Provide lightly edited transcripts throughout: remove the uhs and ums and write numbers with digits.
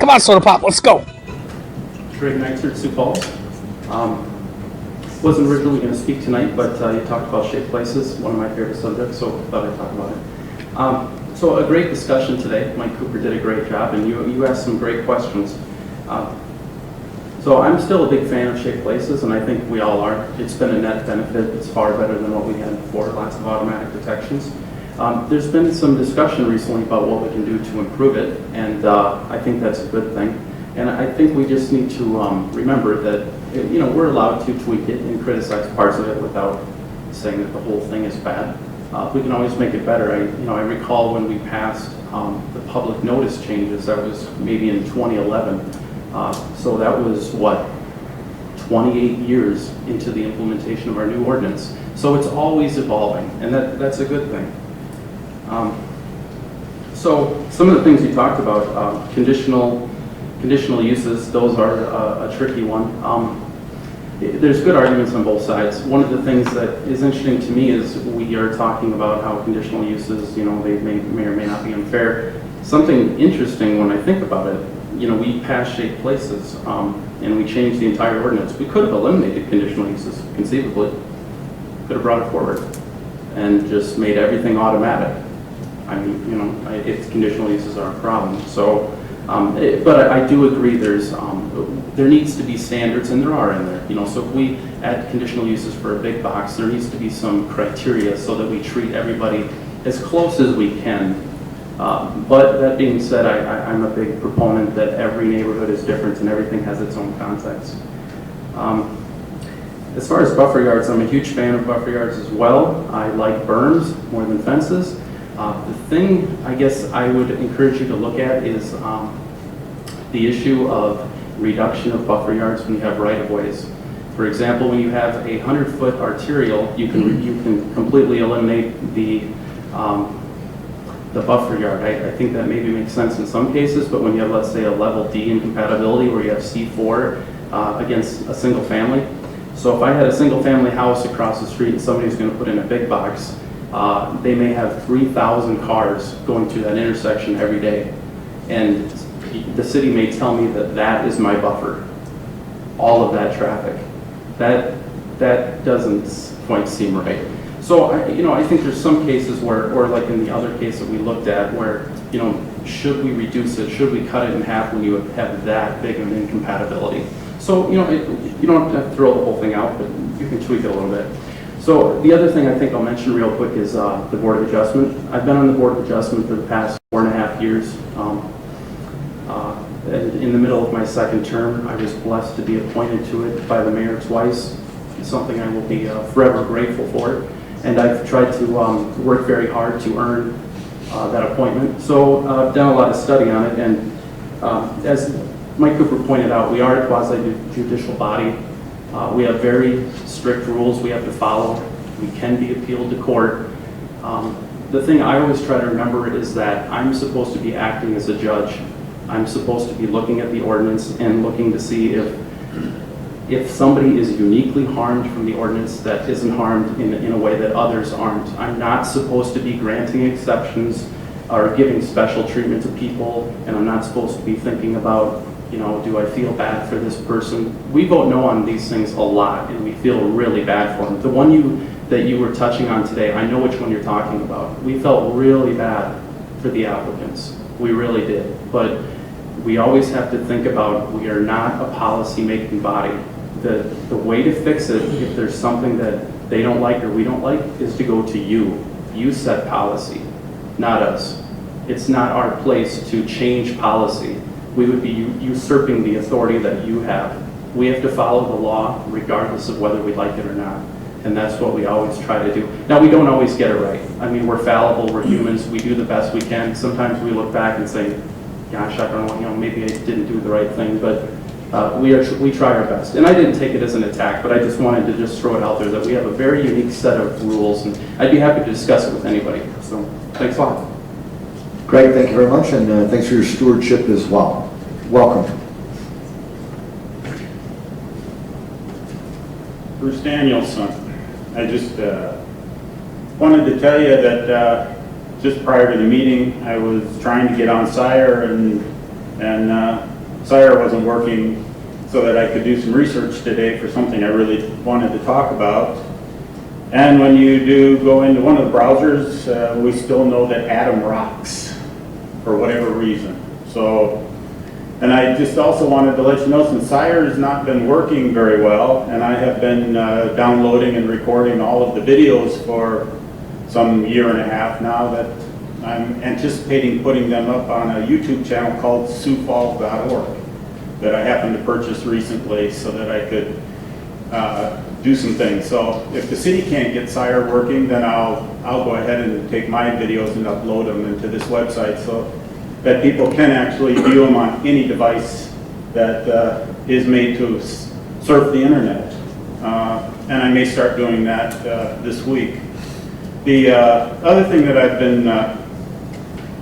Come on, Soda Pop, let's go. Neitzert, Sioux Falls. Wasn't originally going to speak tonight, but you talked about shaped places, one of my favorite subjects, so I thought I'd talk about it. So a great discussion today. Mike Cooper did a great job, and you asked some great questions. So I'm still a big fan of shaped places, and I think we all are. It's been a net benefit. It's far better than what we had before, lots of automatic detections. There's been some discussion recently about what we can do to improve it, and I think that's a good thing. And I think we just need to remember that we're allowed to tweak it and criticize parts of it without saying that the whole thing is bad. We can always make it better. I recall when we passed the public notice changes. That was maybe in 2011. So that was what, 28 years into the implementation of our new ordinance. So it's always evolving, and that's a good thing. So some of the things you talked about, conditional uses, those are a tricky one. There's good arguments on both sides. One of the things that is interesting to me is we are talking about how conditional uses, they may or may not be unfair. Something interesting when I think about it, we passed shaped places and we changed the entire ordinance. We could have eliminated conditional uses, conceivably. Could have brought it forward and just made everything automatic. I mean, if conditional uses are a problem. So, but I do agree there needs to be standards, and there are in there. So if we add conditional uses for a big box, there needs to be some criteria so that we treat everybody as close as we can. But that being said, I'm a big proponent that every neighborhood is different and everything has its own context. As far as buffer yards, I'm a huge fan of buffer yards as well. I like berms more than fences. The thing I guess I would encourage you to look at is the issue of reduction of buffer yards when you have right-of-ways. For example, when you have a 100-foot arterial, you can completely eliminate the buffer yard. I think that maybe makes sense in some cases, but when you have, let's say, a level D incompatibility where you have C4 against a single family. So if I had a single family house across the street and somebody's going to put in a big box, they may have 3,000 cars going through that intersection every day. And the city may tell me that that is my buffer, all of that traffic. That doesn't quite seem right. So I think there's some cases where, or like in the other case that we looked at, where should we reduce it? Should we cut it in half when you have that big of an incompatibility? So you don't have to throw the whole thing out, but you can tweak it a little bit. So the other thing I think I'll mention real quick is the Board of Adjustment. I've been on the Board of Adjustment for the past 4.5 years. In the middle of my second term, I was blessed to be appointed to it by the mayor twice. It's something I will be forever grateful for. And I've tried to work very hard to earn that appointment. So I've done a lot of study on it, and as Mike Cooper pointed out, we are a quasi-judicial body. We have very strict rules we have to follow. We can be appealed to court. The thing I always try to remember is that I'm supposed to be acting as a judge. I'm supposed to be looking at the ordinance and looking to see if somebody is uniquely harmed from the ordinance that isn't harmed in a way that others aren't. I'm not supposed to be granting exceptions or giving special treatment to people, and I'm not supposed to be thinking about, do I feel bad for this person? We vote no on these things a lot, and we feel really bad for them. The one that you were touching on today, I know which one you're talking about. We felt really bad for the applicants. We really did. But we always have to think about, we are not a policy-making body. The way to fix it, if there's something that they don't like or we don't like, is to go to you. You set policy, not us. It's not our place to change policy. We would be usurping the authority that you have. We have to follow the law regardless of whether we like it or not. And that's what we always try to do. Now, we don't always get it right. I mean, we're fallible, we're humans, we do the best we can. Sometimes we look back and say, gosh, I don't know, maybe I didn't do the right thing, but we try our best. And I didn't take it as an attack, but I just wanted to just throw it out there that we have a very unique set of rules, and I'd be happy to discuss it with anybody. So, thanks a lot. Greg, thank you very much, and thanks for your stewardship as well. Welcome. Bruce Danielson. I just wanted to tell you that just prior to the meeting, I was trying to get on SIRE and SIRE wasn't working so that I could do some research today for something I really wanted to talk about. And when you do go into one of the browsers, we still know that Atom rocks for whatever reason. So, and I just also wanted to let you know, since SIRE has not been working very well, and I have been downloading and recording all of the videos for some year and a half now, that I'm anticipating putting them up on a YouTube channel called SiouxFalls.org that I happened to purchase recently so that I could do some things. So if the city can't get SIRE working, then I'll go ahead and take my videos and upload them into this website so that people can actually view them on any device that is made to surf the internet. And I may start doing that this week. The other thing that I've been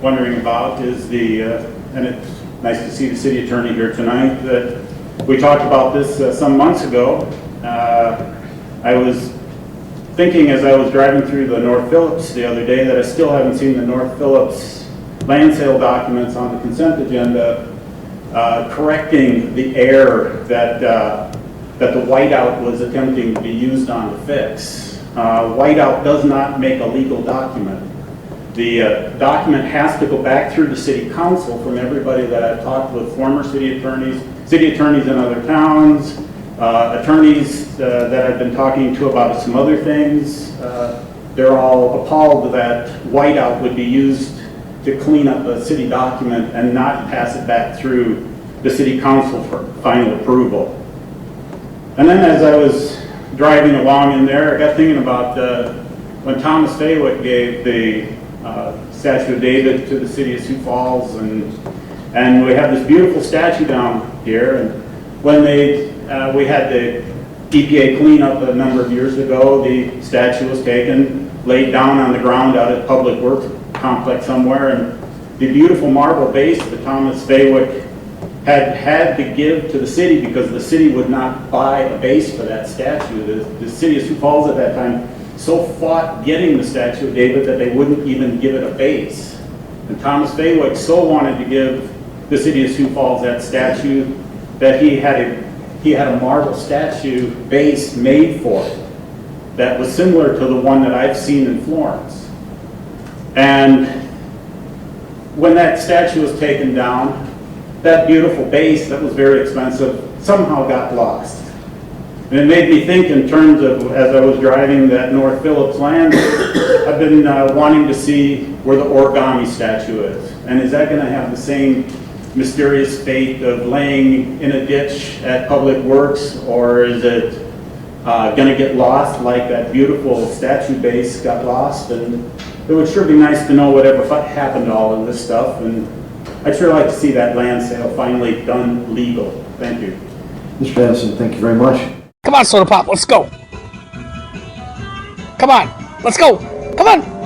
wondering about is and it's nice to see the city attorney here tonight, that we talked about this some months ago. I was thinking as I was driving through the North Phillips the other day that I still haven't seen the North Phillips land sale documents on the consent agenda correcting the error that the whiteout was attempting to be used on to fix. Whiteout does not make a legal document. The document has to go back through the city council. From everybody that I've talked with, former city attorneys in other towns, attorneys that I've been talking to about some other things, they're all appalled that whiteout would be used to clean up a city document and not pass it back through the city council for final approval. And then as I was driving along in there, I got thinking about when Thomas Faywick gave the statue of David to the city of Sioux Falls, and we have this beautiful statue down here. And when we had the EPA cleanup a number of years ago, the statue was taken, laid down on the ground out at Public Works complex somewhere, and the beautiful marble base that Thomas Faywick had to give to the city because the city would not buy a base for that statue. The city of Sioux Falls at that time so fought getting the statue of David that they wouldn't even give it a base. And Thomas Faywick so wanted to give the city of Sioux Falls that statue that he had a marble statue base made for it that was similar to the one that I've seen in Florence. And when that statue was taken down, that beautiful base that was very expensive somehow got lost. And it made me think in terms of, as I was driving that North Phillips land, I've been wanting to see where the origami statue is. And is that going to have the same mysterious fate of laying in a ditch at Public Works, or is it going to get lost like that beautiful statue base got lost? And it would sure be nice to know whatever happened to all of this stuff, and I'd sure like to see that land sale finally done legal. Thank you. Mr. Anderson, thank you very much. Come on, Soda Pop, let's go. Come on, let's go. Come on.